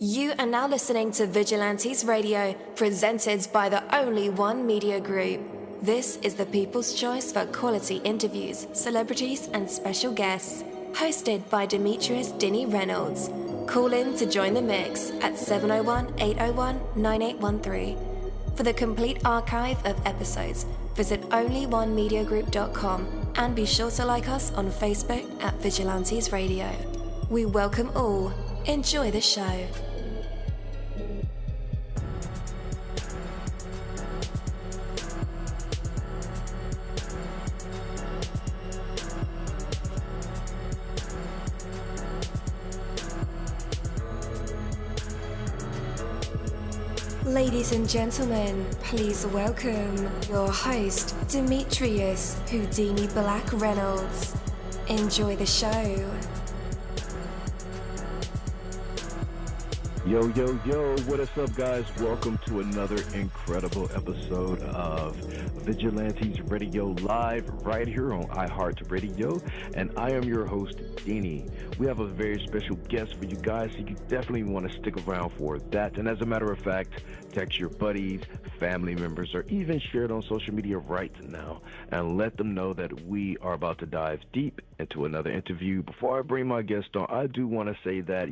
You are now listening to Vigilantes Radio, presented by the Only One Media Group. This is the people's choice for quality interviews, celebrities, and special guests. Hosted by Demetrius-Reynolds. Call in to join the mix at 701-801-9813. For the complete archive of episodes, visit onlyonemediagroup.com and be sure to like us on Facebook at Vigilantes Radio. We welcome all. Enjoy the show. Ladies and gentlemen, please welcome your host, Demetrius-Reynolds. Enjoy the show. Yo, what is up, guys? Welcome to another incredible episode of Vigilantes Radio Live right here on iHeartRadio, and I am your host, Greene. We have a very special guest for you guys, so you definitely want to stick around for that. And as a matter of fact, text your buddies, family members, or even share it on social media right now and let them know that we are about to dive deep into another interview. Before I bring my guest on, I do want to say that,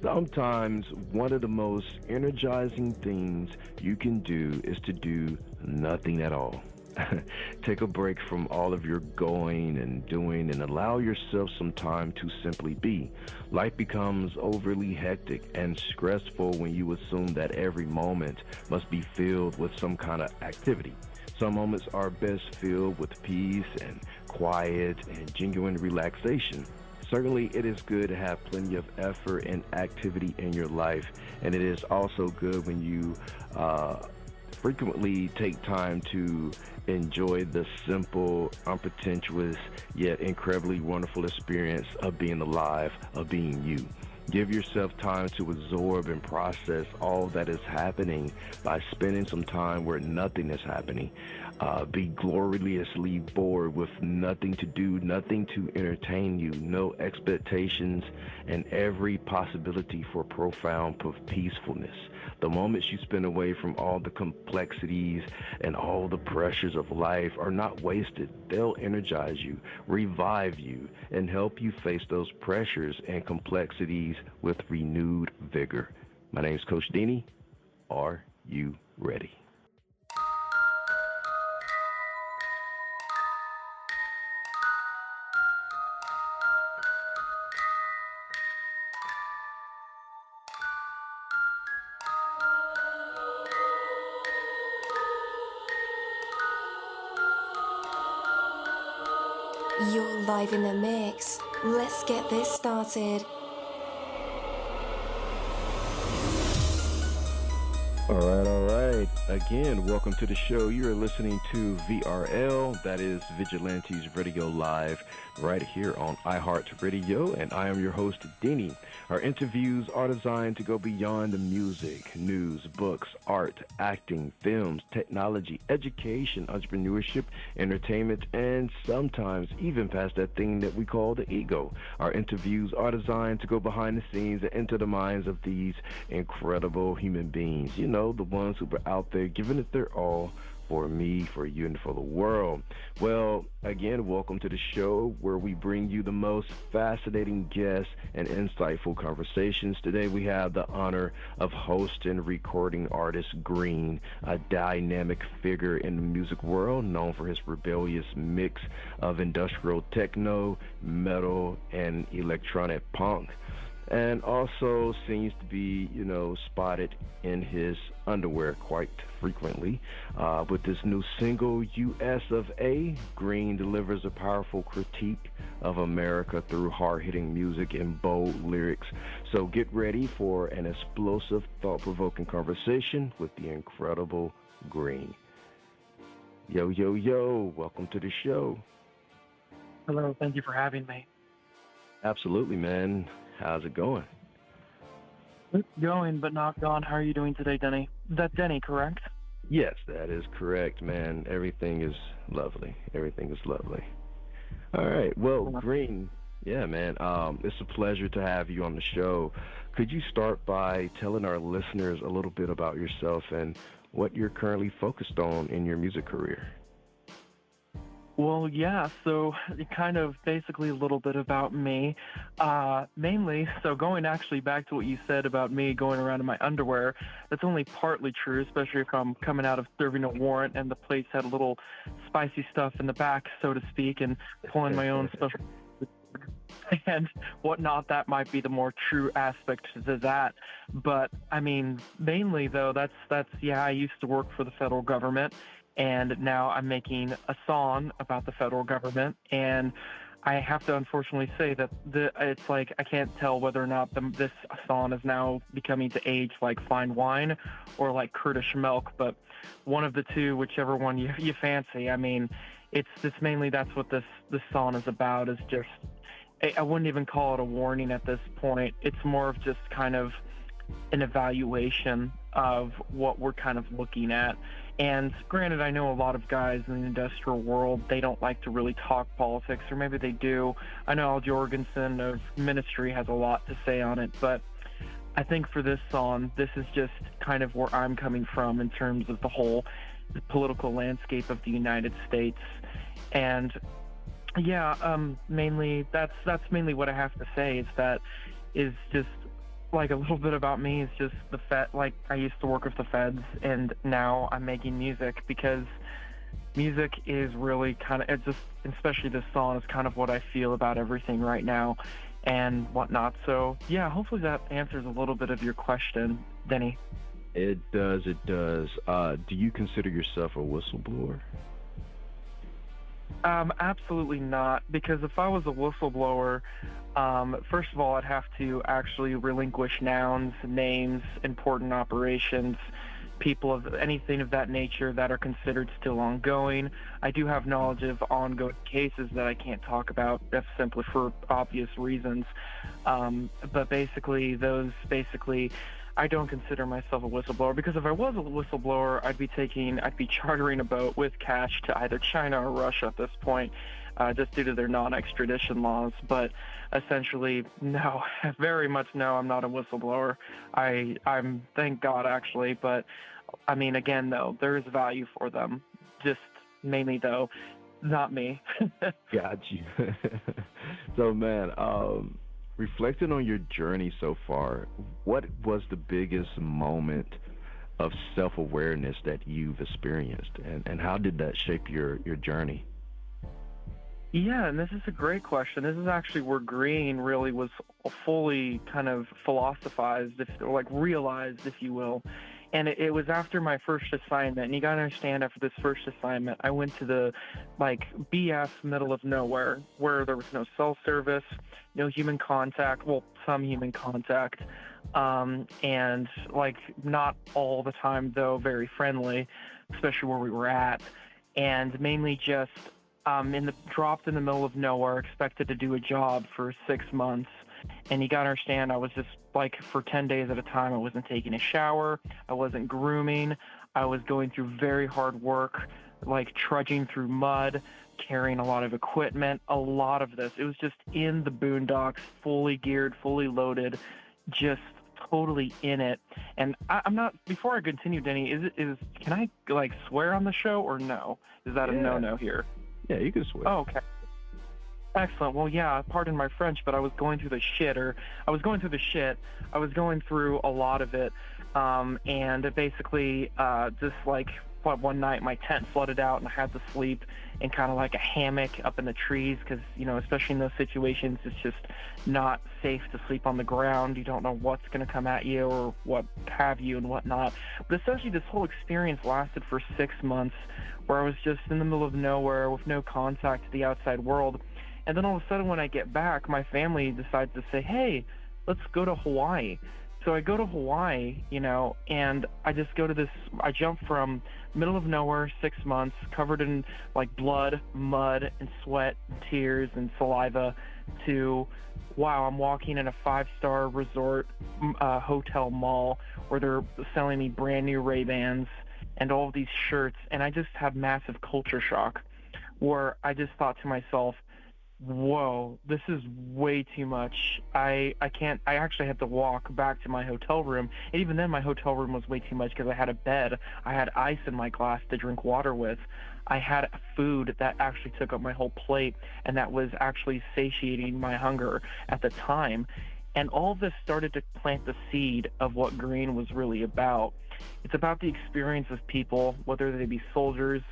sometimes one of the most energizing things you can do is to do nothing at all. Take a break from all of your going and doing and allow yourself some time to simply be. Life becomes overly hectic and stressful when you assume that every moment must be filled with some kind of activity. Some moments are best filled with peace and quiet and genuine relaxation. Certainly, it is good to have plenty of effort and activity in your life, and it is also good when you frequently take time to enjoy the simple, unpretentious, yet incredibly wonderful experience of being alive, of being you. Give yourself time to absorb and process all that is happening by spending some time where nothing is happening. Be gloriously bored with nothing to do, nothing to entertain you, no expectations, and every possibility for profound peacefulness. The moments you spend away from all the complexities and all the pressures of life are not wasted. They'll energize you, revive you, and help you face those pressures and complexities with renewed vigor. My name is Coach Dini. Are you ready? You're live in the mix. Let's get this started. All right. Again, welcome to the show. You're listening to VRL, that is Vigilantes Radio Live, right here on iHeartRadio, and I am your host, Dini. Our interviews are designed to go beyond the music, news, books, art, acting, films, technology, education, entrepreneurship, entertainment, and sometimes even past that thing that we call the ego. Our interviews are designed to go behind the scenes and into the minds of these incredible human beings. The ones who are out there giving it their all for me, for you, and for the world. Well, again, welcome to the show where we bring you the most fascinating guests and insightful conversations. Today we have the honor of host and recording artist Greene, a dynamic figure in the music world known for his rebellious mix of industrial techno, metal, and electronic punk. And also seems to be, spotted in his underwear quite frequently. With this new single, US of A, Greene delivers a powerful critique of America through hard-hitting music and bold lyrics. So get ready for an explosive, thought-provoking conversation with the incredible Greene. Yo, welcome to the show. Hello, thank you for having me. Absolutely, man. How's it going? It's going, but not gone. How are you doing today, Denny? That's Denny, correct? Yes, that is correct, man. Everything is lovely. All right. Well, Greene, Yeah, man. It's a pleasure to have you on the show. Could you start by telling our listeners a little bit about yourself and what you're currently focused on in your music career? Well, yeah, so kind of basically a little bit about me. Mainly, so going actually back to what you said about me going around in my underwear, that's only partly true, especially if I'm coming out of serving a warrant and the place had a little spicy stuff in the back, so to speak, and pulling my own special and whatnot. That might be the more true aspect to that. But I mean, mainly though, that's yeah, I used to work for the federal government, and now I'm making a song about the federal government. And I have to unfortunately say that it's like I can't tell whether or not this song is now becoming to age like fine wine or like Kurdish milk, but one of the two, whichever one you fancy. I mean, it's mainly that's what this song is about. Is just I wouldn't even call it a warning at this point. It's more of just kind of an evaluation of what we're kind of looking at. And granted, I know a lot of guys in the industrial world, they don't like to really talk politics, or maybe they do. I know Al Jorgensen of Ministry has a lot to say on it, but I think for this song, this is just kind of where I'm coming from in terms of the whole political landscape of the United States. And yeah, mainly that's mainly what I have to say. Is just like a little bit about me. Is just like I used to work with the feds, and now I'm making music because music is really kind of, it's just, especially this song is kind of what I feel about everything right now and whatnot. So yeah, hopefully that answers a little bit of your question, Denny. It does. It does. Do you consider yourself a whistleblower? Absolutely not, because if I was a whistleblower, first of all, I'd have to actually relinquish nouns, names, important operations, people of anything of that nature that are considered still ongoing. I do have knowledge of ongoing cases that I can't talk about, that's simply for obvious reasons. But basically, I don't consider myself a whistleblower, because if I was a whistleblower, I'd be chartering a boat with cash to either China or Russia at this point, just due to their non-extradition laws. But essentially, no, very much no, I'm not a whistleblower. I'm thank God, actually. But I mean, again, though, there is value for them. Just mainly, though, not me. Got you. So, man, reflecting on your journey so far, what was the biggest moment of self-awareness that you've experienced, and how did that shape your journey? Yeah, and this is a great question. This is actually where Greene really was fully kind of philosophized, or like realized, if you will. And it was after my first assignment. And you got to understand, after this first assignment, I went to the, like, BS middle of nowhere, where there was no cell service, no human contact, well, some human contact, and, like, not all the time, though, very friendly, especially where we were at. And mainly just dropped in the middle of nowhere, expected to do a job for 6 months. And you gotta understand, I was just like, for 10 days at a time, I wasn't taking a shower, I wasn't grooming, I was going through very hard work, like trudging through mud, carrying a lot of equipment, a lot of this. It was just in the boondocks, fully geared, fully loaded, just totally in it. And I'm not, before I continue, Denny, can I like swear on the show or no? Is that a no-no here? Yeah, you can swear. Oh, okay. Excellent. Well, yeah, pardon my French, but I was going through the shit. I was going through a lot of it. And it basically, just like one night my tent flooded out and I had to sleep in kind of like a hammock up in the trees because, you know, especially in those situations, it's just not safe to sleep on the ground. You don't know what's going to come at you or what have you and whatnot. But essentially this whole experience lasted for 6 months, where I was just in the middle of nowhere with no contact to the outside world. And then all of a sudden when I get back, my family decides to say, hey, let's go to Hawaii. So I go to Hawaii, you know, and I just go to this, I jump from middle of nowhere, 6 months, covered in like blood, mud, and sweat, and tears, and saliva, to, wow, I'm walking in a 5-star resort hotel mall where they're selling me brand new Ray-Bans and all of these shirts. And I just had massive culture shock, where I just thought to myself, whoa, this is way too much. I can't. I actually had to walk back to my hotel room, and even then, my hotel room was way too much because I had a bed, I had ice in my glass to drink water with, I had food that actually took up my whole plate, and that was actually satiating my hunger at the time. And all this started to plant the seed of what Greene was really about. It's about the experience of people, whether they be soldiers,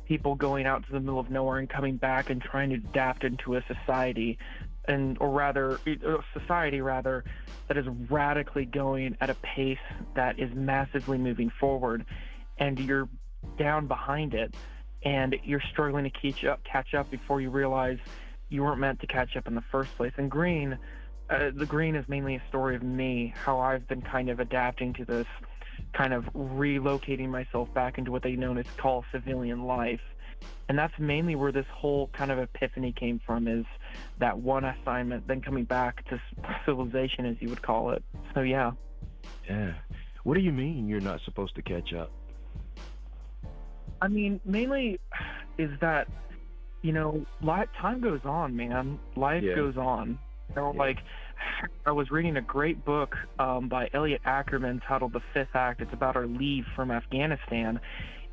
people going out to the middle of nowhere and coming back and trying to adapt into a society, society that is radically going at a pace that is massively moving forward, and you're down behind it, and you're struggling to catch up before you realize you weren't meant to catch up in the first place. And Greene, the Greene is mainly a story of me, how I've been kind of adapting to this, kind of relocating myself back into what they call civilian life. And that's mainly where this whole kind of epiphany came from, is that one assignment, then coming back to civilization, as you would call it. So, yeah. Yeah. What do you mean you're not supposed to catch up? I mean, mainly is that, time goes on, man. Life goes on. Like, I was reading a great book by Elliot Ackerman titled The Fifth Act. It's about our leave from Afghanistan.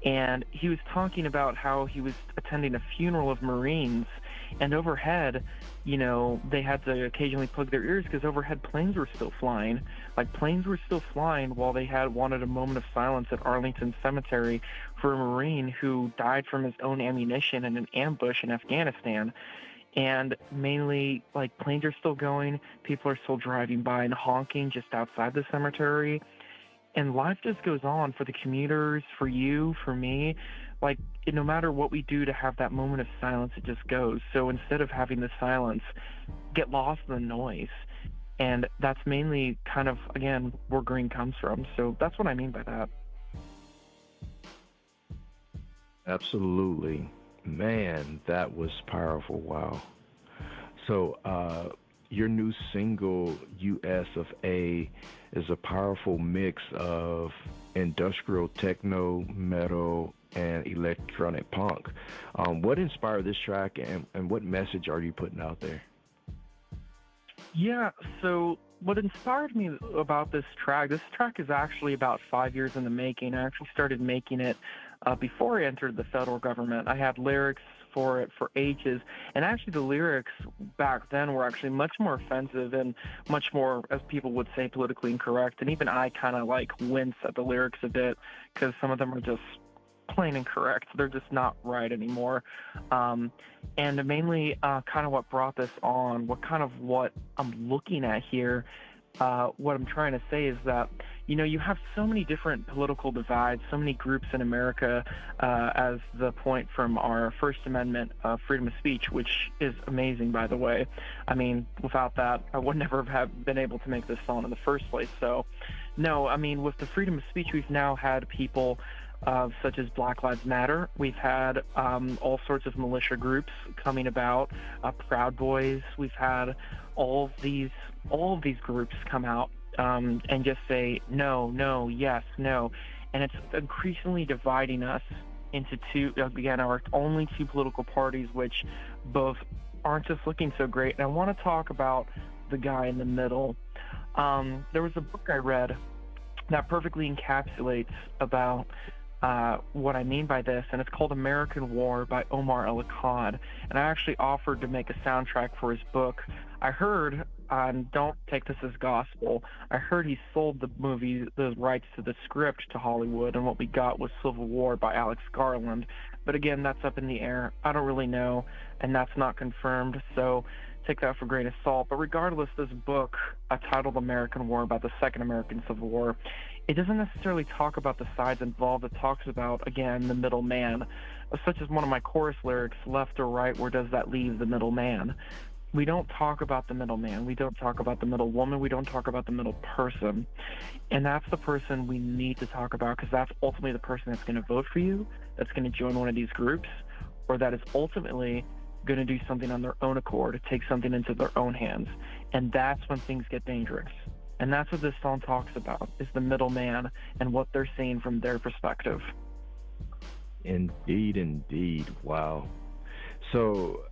And he was talking about how he was attending a funeral of Marines, and overhead, they had to occasionally plug their ears because overhead planes were still flying. Like, planes were still flying while they wanted a moment of silence at Arlington Cemetery for a Marine who died from his own ammunition in an ambush in Afghanistan. And mainly, like, planes are still going, people are still driving by and honking just outside the cemetery. And life just goes on for the commuters, for you, for me. Like, no matter what we do to have that moment of silence, it just goes. So instead of having the silence, get lost in the noise. And that's mainly kind of, again, where Greene comes from. So that's what I mean by that. Absolutely. Man, that was powerful. Wow. So, your new single, US of A, is a powerful mix of industrial techno, metal, and electronic punk. What inspired this track, and what message are you putting out there? Yeah, so what inspired me about this track is actually about 5 years in the making. I actually started making it before I entered the federal government. I had lyrics for it for ages, and actually the lyrics back then were actually much more offensive and much more, as people would say, politically incorrect. And even I kind of like wince at the lyrics a bit because some of them are just plain incorrect. They're just not right anymore. And mainly kind of what brought this on, what I'm looking at here, what I'm trying to say is that, you have so many different political divides, so many groups in America, as the point from our First Amendment, freedom of speech, which is amazing, by the way. I mean, without that, I would never have been able to make this song in the first place. So, no, I mean, with the freedom of speech, we've now had people such as Black Lives Matter. We've had all sorts of militia groups coming about, Proud Boys. We've had all of these groups come out and just say no, yes, no, and it's increasingly dividing us into our only two political parties, which both aren't just looking so great. And I want to talk about the guy in the middle. There was a book I read that perfectly encapsulates about what I mean by this, and it's called American War by Omar El-Akkad. And I actually offered to make a soundtrack for his book. I heard, don't take this as gospel, I heard he sold the rights to the script to Hollywood, and what we got was Civil War by Alex Garland. But again, that's up in the air. I don't really know, and that's not confirmed, so take that for a grain of salt. But regardless, this book, titled American War, about the Second American Civil War, it doesn't necessarily talk about the sides involved. It talks about, again, the middle man, such as one of my chorus lyrics, left or right, where does that leave the middle man? We don't talk about the middle man. We don't talk about the middle woman. We don't talk about the middle person. And that's the person we need to talk about, because that's ultimately the person that's going to vote for you, that's going to join one of these groups, or that is ultimately going to do something on their own accord, to take something into their own hands. And that's when things get dangerous. And that's what this song talks about, is the middle man and what they're seeing from their perspective. Indeed. Wow. So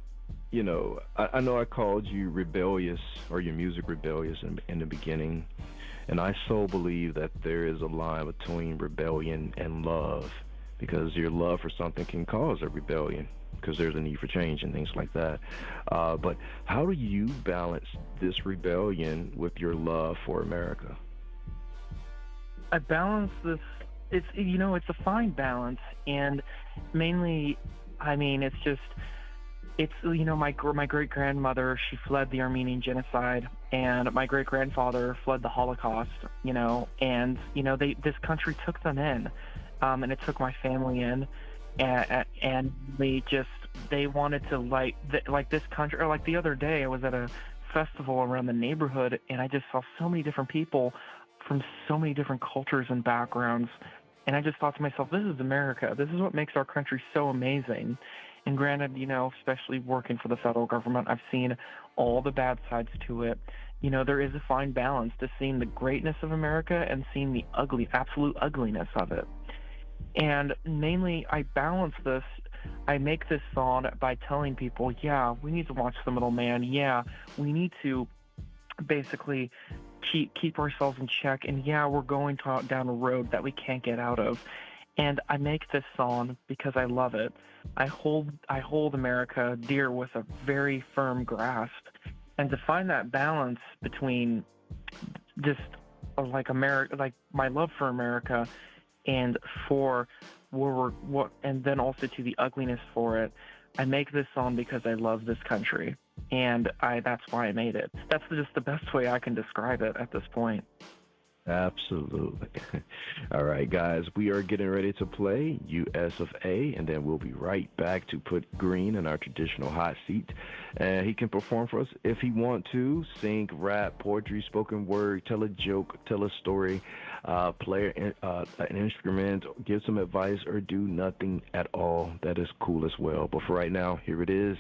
I know I called you rebellious, or your music rebellious in the beginning, and I so believe that there is a line between rebellion and love, because your love for something can cause a rebellion, because there's a need for change and things like that. But how do you balance this rebellion with your love for America? I balance this. It's a fine balance, and mainly, I mean, it's my great grandmother, she fled the Armenian genocide, and my great grandfather fled the Holocaust. And this country took them in, and it took my family in, and they wanted to like this country. Or like the other day, I was at a festival around the neighborhood, and I just saw so many different people from so many different cultures and backgrounds. And I just thought to myself, this is America. This is what makes our country so amazing. And granted, especially working for the federal government, I've seen all the bad sides to it. There is a fine balance to seeing the greatness of America and seeing the absolute ugliness of it. And mainly, I balance this. I make this song by telling people, yeah, we need to watch the middleman. Yeah, we need to basically keep ourselves in check. And yeah, we're going down a road that we can't get out of. And I make this song because I love it. I hold America dear with a very firm grasp. And to find that balance between just like America, like my love for America, and for and then also to the ugliness for it, I make this song because I love this country, and that's why I made it. That's just the best way I can describe it at this point. Absolutely. All right, guys, we are getting ready to play US of A, and then we'll be right back to put Greene in our traditional hot seat. And he can perform for us if he want to, sing, rap, poetry, spoken word, tell a joke, tell a story, play an instrument, give some advice, or do nothing at all. That is cool as well. But for right now, here it is,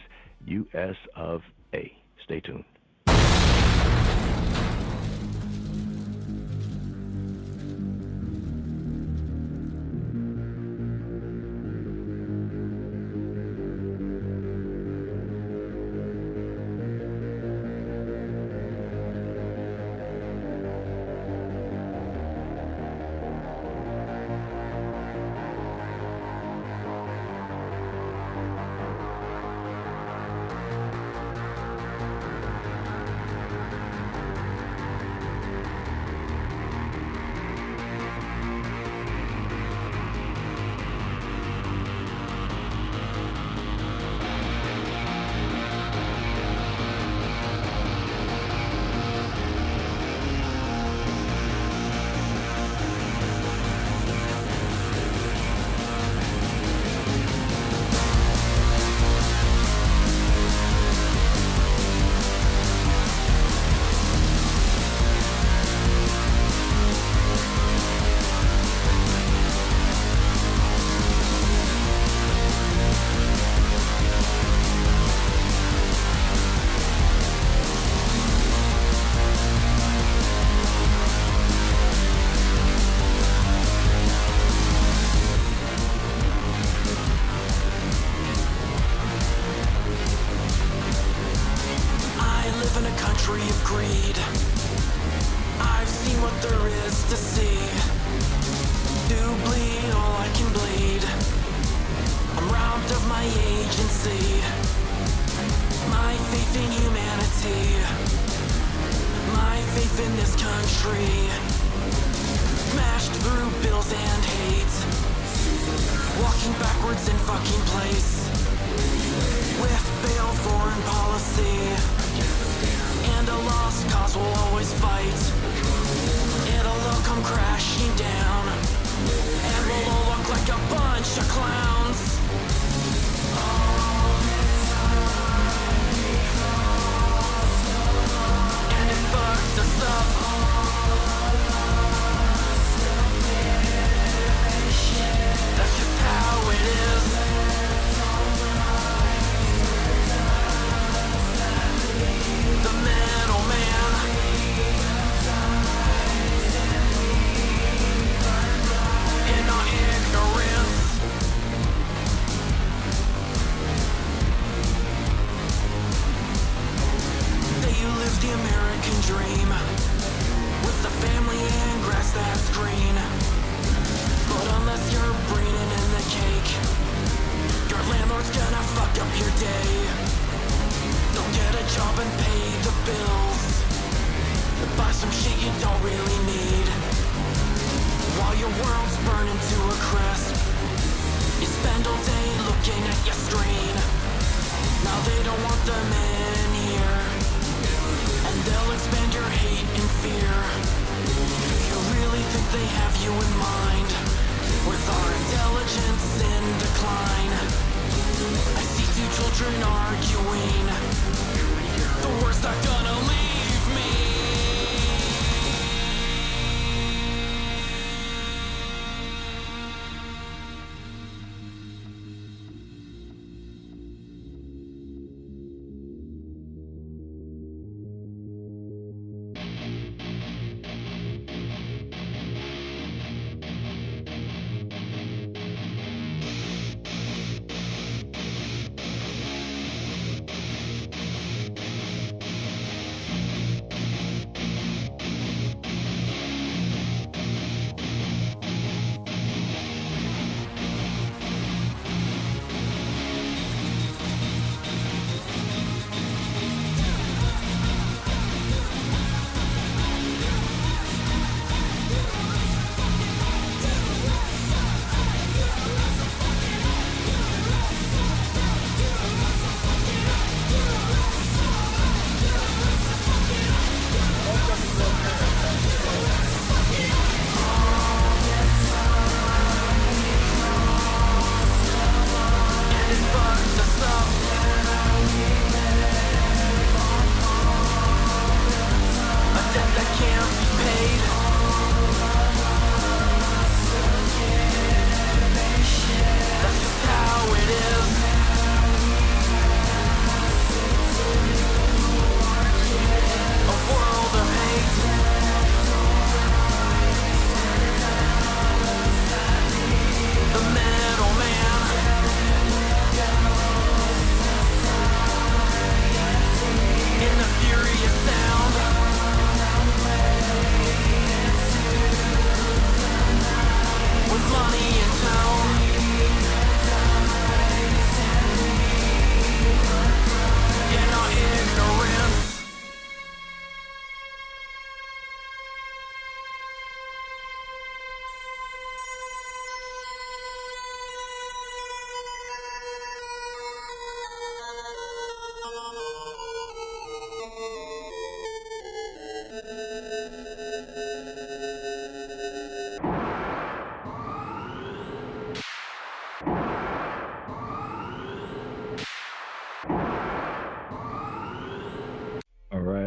US of A. Stay tuned. looking at your screen. Now they don't want them in here, and they'll expand your hate and fear. Do you really think they have you in mind? With our intelligence in decline, I see two children arguing. The worst are gonna leave me.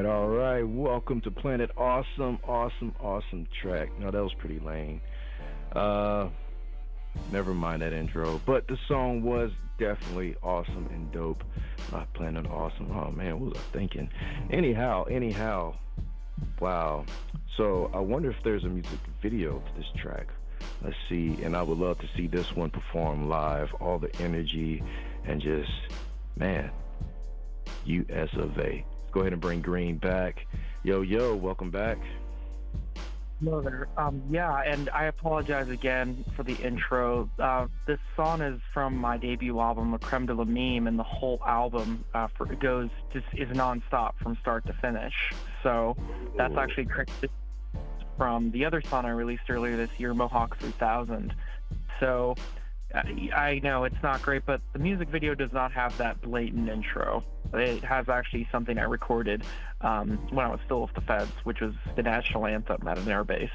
All right. Welcome to Planet Awesome, awesome track. Now that was pretty lame. Never mind that intro. But the song was definitely awesome and dope. Planet Awesome. Oh man, what was I thinking? Anyhow. Wow. So I wonder if there's a music video to this track. Let's see. And I would love to see this one perform live. All the energy and just, man, US of A. Go ahead and bring Greene back. Yo, welcome back. Hello there. Yeah, and I apologize again for the intro. This song is from my debut album, La Creme de la Meme, and the whole album is nonstop from start to finish. So that's actually corrected from the other song I released earlier this year, Mohawk 3000. So I know it's not great, but the music video does not have that blatant intro. It has actually something I recorded when I was still with the Feds, which was the national anthem at an airbase.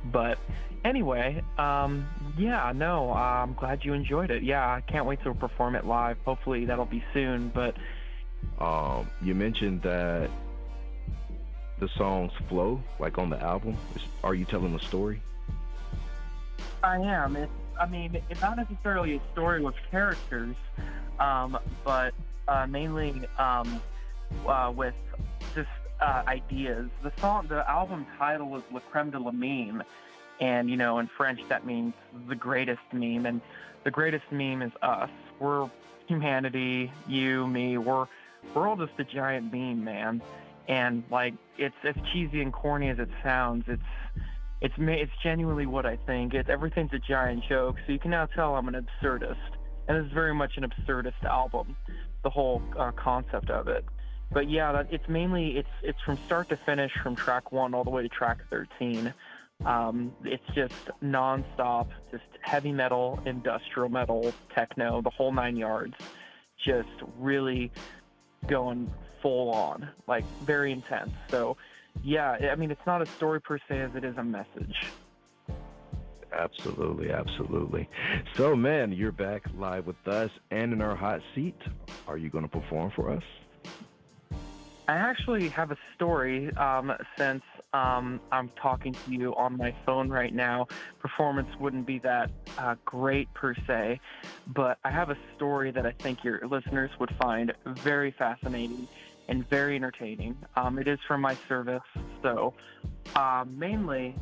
But anyway, I'm glad you enjoyed it. Yeah, I can't wait to perform it live. Hopefully that'll be soon. But you mentioned that the songs flow, like on the album. Are you telling a story? I am. It's not necessarily a story with characters, but mainly with just ideas. The album title is La Creme de la Meme, and in French that means the greatest meme, and the greatest meme is us. We're humanity, you, me. We're all just a giant meme, man. And like, it's as cheesy and corny as it sounds. It's genuinely what I think. Everything's a giant joke, so you can now tell I'm an absurdist, and this is very much an absurdist album, the whole concept of it. But yeah, it's from start to finish, from track 1 all the way to track 13. It's just nonstop, just heavy metal, industrial metal, techno, the whole 9 yards. Just really going full on, like very intense. So, yeah, I mean, it's not a story per se as it is a message. Absolutely, absolutely. So, man, you're back live with us and in our hot seat. Are you going to perform for us? I actually have a story since I'm talking to you on my phone right now. Performance wouldn't be that great per se, but I have a story that I think your listeners would find very fascinating and very entertaining. It is from my service, so mainly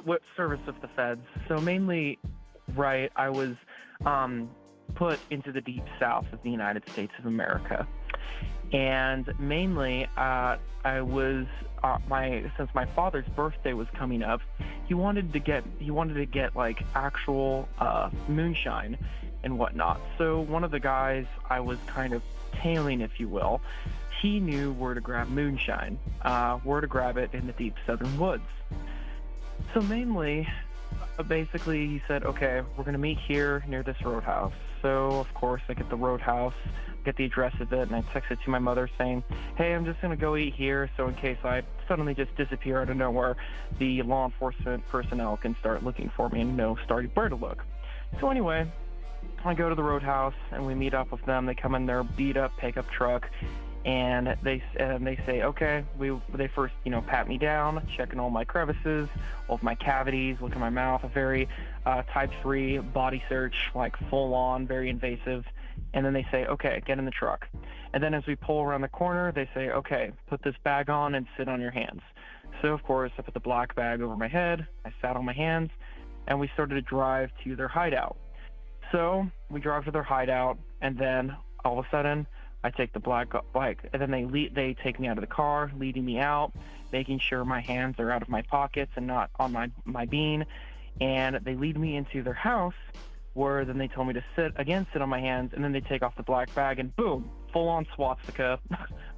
what service of the feds. So mainly, right, I was put into the deep south of the United States of America. And mainly, I was since my father's birthday was coming up, he wanted to get like actual moonshine and whatnot. So one of the guys I was kind of tailing, if you will, he knew where to grab moonshine, where to grab it in the deep southern woods. So mainly, basically, he said, okay, we're going to meet here near this roadhouse. So, of course, I get the roadhouse, get the address of it, and I text it to my mother saying, hey, I'm just going to go eat here, so in case I suddenly just disappear out of nowhere, the law enforcement personnel can start looking for me and know where to look. So anyway, I go to the roadhouse, and we meet up with them. They come in their beat-up pickup truck, and they say, okay, they first, pat me down, checking all my crevices, all of my cavities, look at my mouth, a very type 3 body search, like full on, very invasive. And then they say, okay, get in the truck. And then as we pull around the corner, they say, okay, put this bag on and sit on your hands. So of course, I put the black bag over my head, I sat on my hands, and we started to drive to their hideout. So we drive to their hideout, and then all of a sudden, I take the black, and then they take me out of the car, leading me out, making sure my hands are out of my pockets and not on my bean. And they lead me into their house, where then they told me to sit on my hands, and then they take off the black bag, and boom, full-on swastika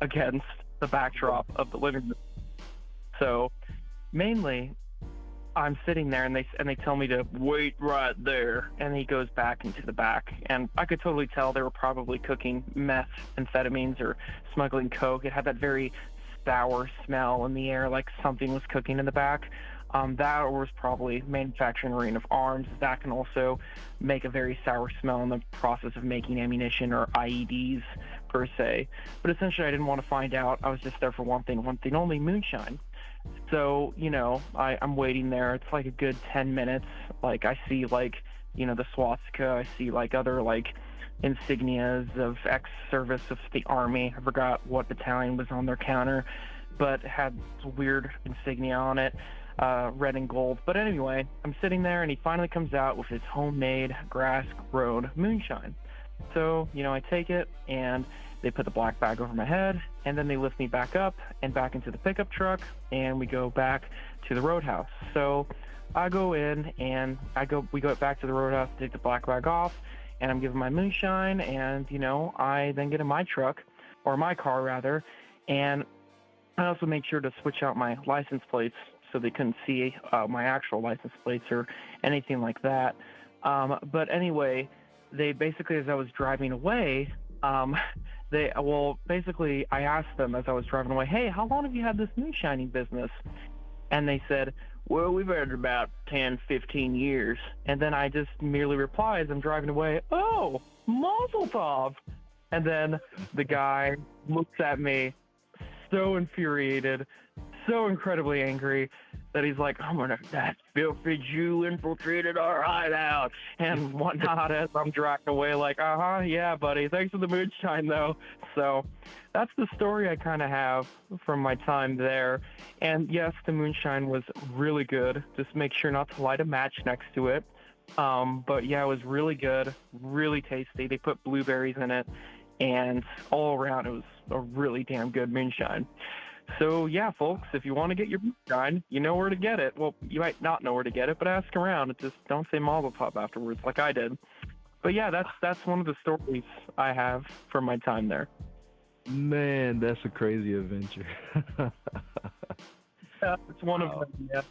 against the backdrop of the living room. So mainly, I'm sitting there, and they tell me to wait right there, and he goes back into the back, and I could totally tell they were probably cooking methamphetamines or smuggling coke. It had that very sour smell in the air, like something was cooking in the back. That was probably manufacturing of arms. That can also make a very sour smell in the process of making ammunition or IEDs per se. But essentially, I didn't want to find out. I was just there for one thing only, moonshine. So, I'm waiting there. It's like a good 10 minutes. Like, I see, the swastika. I see, other, insignias of ex-service of the Army. I forgot what battalion was on their counter, but had weird insignia on it, red and gold. But anyway, I'm sitting there, and he finally comes out with his homemade grass-grown moonshine. So, I take it, and they put the black bag over my head, and then they lift me back up and back into the pickup truck, and we go back to the roadhouse. So I go in, and we go back to the roadhouse to take the black bag off, and I'm giving my moonshine, and, I then get in my truck, or my car rather, and I also made sure to switch out my license plates so they couldn't see my actual license plates or anything like that. But anyway, they basically, as I was driving away, I asked them as I was driving away, hey, how long have you had this moonshining business? And they said, well, we've had it about 10, 15 years. And then I just merely replied as I'm driving away, oh, mazel tov. And then the guy looks at me so infuriated, so incredibly angry, that he's like, that filthy Jew infiltrated our hideout and whatnot, as I'm driving away like, yeah, buddy, thanks for the moonshine, though. So that's the story I kind of have from my time there. And yes, the moonshine was really good. Just make sure not to light a match next to it. But yeah, it was really good, really tasty. They put blueberries in it, and all around it was a really damn good moonshine. So yeah, folks, if you want to get your moonshine, you know where to get it. Well, you might not know where to get it, but ask around. Just don't say mazel tov afterwards like I did. But yeah, that's one of the stories I have from my time there. Man, that's a crazy adventure. Yeah, it's one of them, yeah.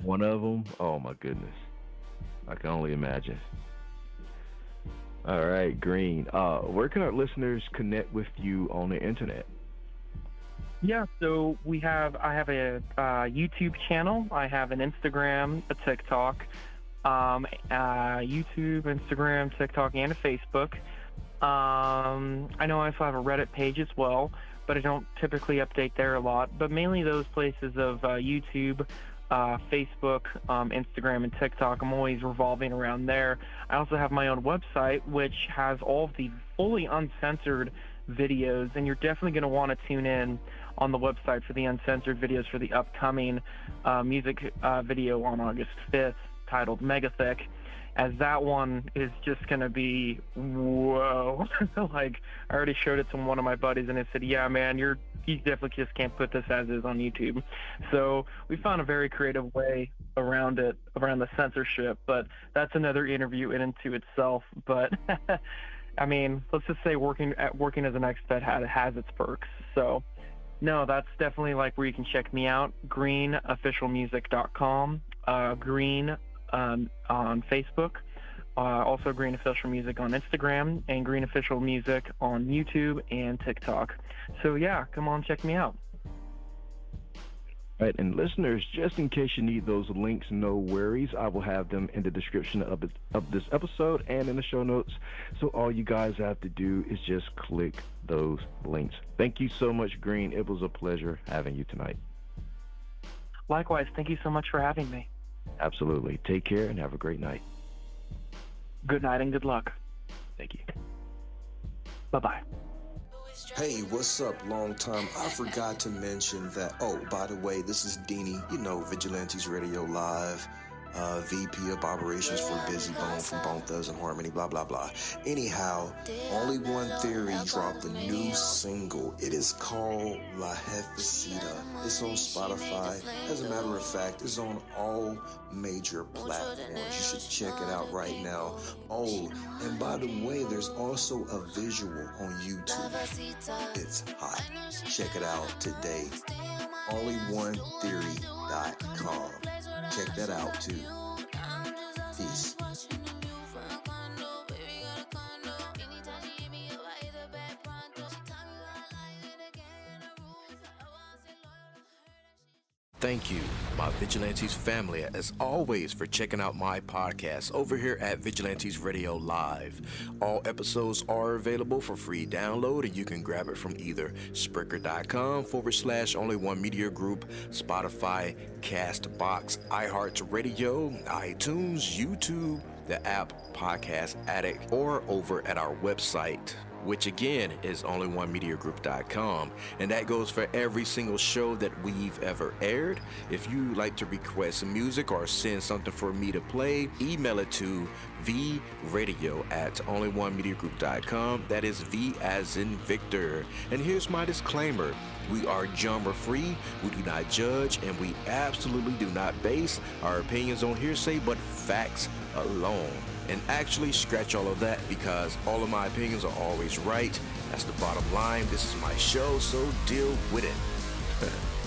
One of them, oh my goodness. I can only imagine. All right, Greene. Where can our listeners connect with you on the internet? Yeah, so I have a YouTube channel. I have an Instagram, a TikTok, YouTube, Instagram, TikTok, and a Facebook. I know I also have a Reddit page as well, but I don't typically update there a lot. But mainly those places of YouTube, Facebook, Instagram, and TikTok. I'm always revolving around there. I also have my own website, which has all of the fully uncensored videos, and you're definitely going to want to tune in on the website for the uncensored videos for the upcoming music video on August 5th titled Megathick, as that one is just going to be whoa. Like, I already showed it to one of my buddies, and they said, yeah, man, you definitely just can't put this as is on YouTube. So we found a very creative way around it, around the censorship, but that's another interview in and to itself. But I mean, let's just say working as an expat has its perks. So no, that's definitely like where you can check me out. greenofficialmusic.com, Greene on Facebook, also Greene Official Music on Instagram, and Greene Official Music on YouTube and TikTok. So yeah, come on, check me out. All right, and listeners, just in case you need those links, no worries. I will have them in the description of this episode and in the show notes. So all you guys have to do is just click those links. Thank you so much, Greene. It was a pleasure having you tonight. Likewise, thank you so much for having me. Absolutely. Take care and have a great night. Good night and good luck. Thank you. Bye-bye. Hey, what's up? Long time. I forgot to mention that. Oh, by the way, this is Deanie, Vigilantes Radio Live, VP of Operations for Busy Bone from Bone Thugs and Harmony, blah, blah, blah. Anyhow, Only One Theory dropped a new single. It is called La Jefecita. It's on Spotify. As a matter of fact, it's on all major platforms. You should check it out right now. Oh, and by the way, there's also a visual on YouTube. It's hot. Check it out today. onlyonetheory.com. Check that out too. Peace. Thank you, my Vigilantes family, as always, for checking out my podcast over here at Vigilantes Radio Live. All episodes are available for free download, and you can grab it from either Spreaker.com/Only One Media Group, Spotify, Castbox, iHeartRadio, iTunes, YouTube, the app Podcast Addict, or over at our website, which again is onlyonemediagroup.com, and that goes for every single show that we've ever aired. If you like to request some music or send something for me to play, email it to vradio@onlyonemediagroup.com. That is V as in Victor. And here's my disclaimer: we are genre free, we do not judge, and we absolutely do not base our opinions on hearsay but facts alone. And actually, scratch all of that, because all of my opinions are always right. That's the bottom line. This is my show, so deal with it.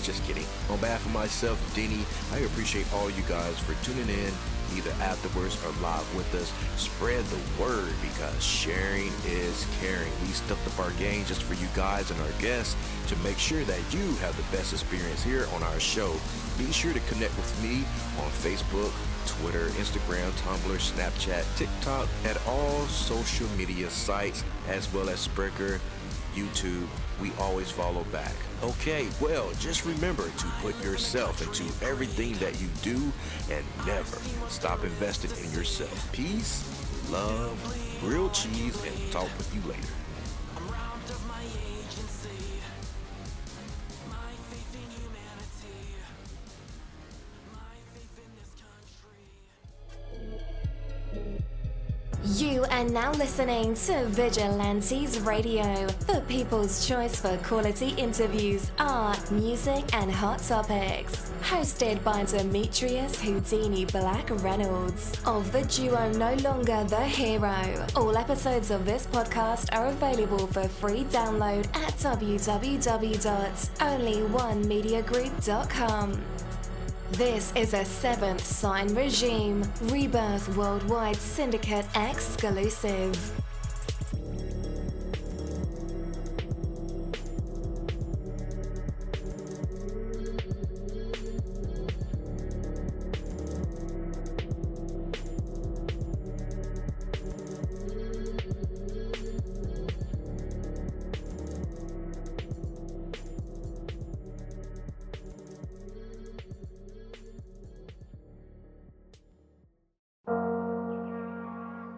Just kidding. On behalf of myself, Denny, I appreciate all you guys for tuning in, either afterwards or live with us. Spread the word, because sharing is caring. We stepped up our game just for you guys and our guests to make sure that you have the best experience here on our show. Be sure to connect with me on Facebook, Twitter, Instagram, Tumblr, Snapchat, TikTok, and all social media sites, as well as Spreaker, YouTube. We always follow back. Okay, well, just remember to put yourself into everything that you do and never stop investing in yourself. Peace, love, grilled cheese, and talk with you later. You are now listening to Vigilantes Radio, the people's choice for quality interviews, art, music, and hot topics. Hosted by Demetrius Houdini Black-Reynolds of the duo No Longer the Hero. All episodes of this podcast are available for free download at www.onlyonemediagroup.com. This is a Seventh Sign Regime Rebirth Worldwide Syndicate exclusive.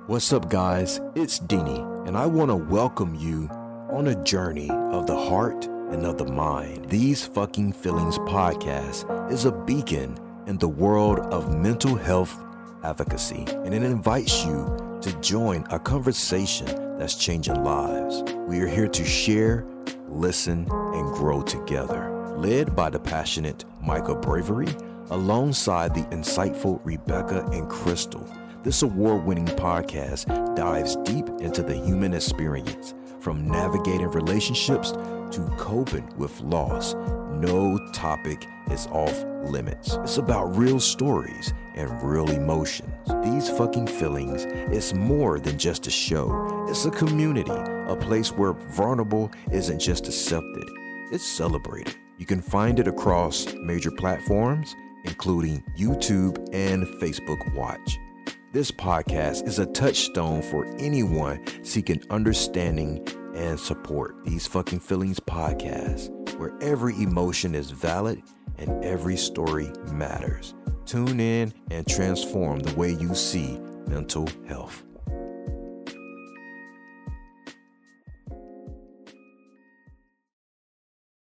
What's up, guys? It's Deanie, and I want to welcome you on a journey of the heart and of the mind. These Fucking Feelings podcast is a beacon in the world of mental health advocacy, and it invites you to join a conversation that's changing lives. We are here to share, listen, and grow together. Led by the passionate Micah Bravery, alongside the insightful Rebecca and Crystal. This award-winning podcast dives deep into the human experience, from navigating relationships to coping with loss. No topic is off limits. It's about real stories and real emotions. These Fucking Feelings is more than just a show. It's a community, a place where vulnerable isn't just accepted, it's celebrated. You can find it across major platforms, including YouTube and Facebook Watch. This podcast is a touchstone for anyone seeking understanding and support. These Fucking Feelings podcast, where every emotion is valid and every story matters. Tune in and transform the way you see mental health.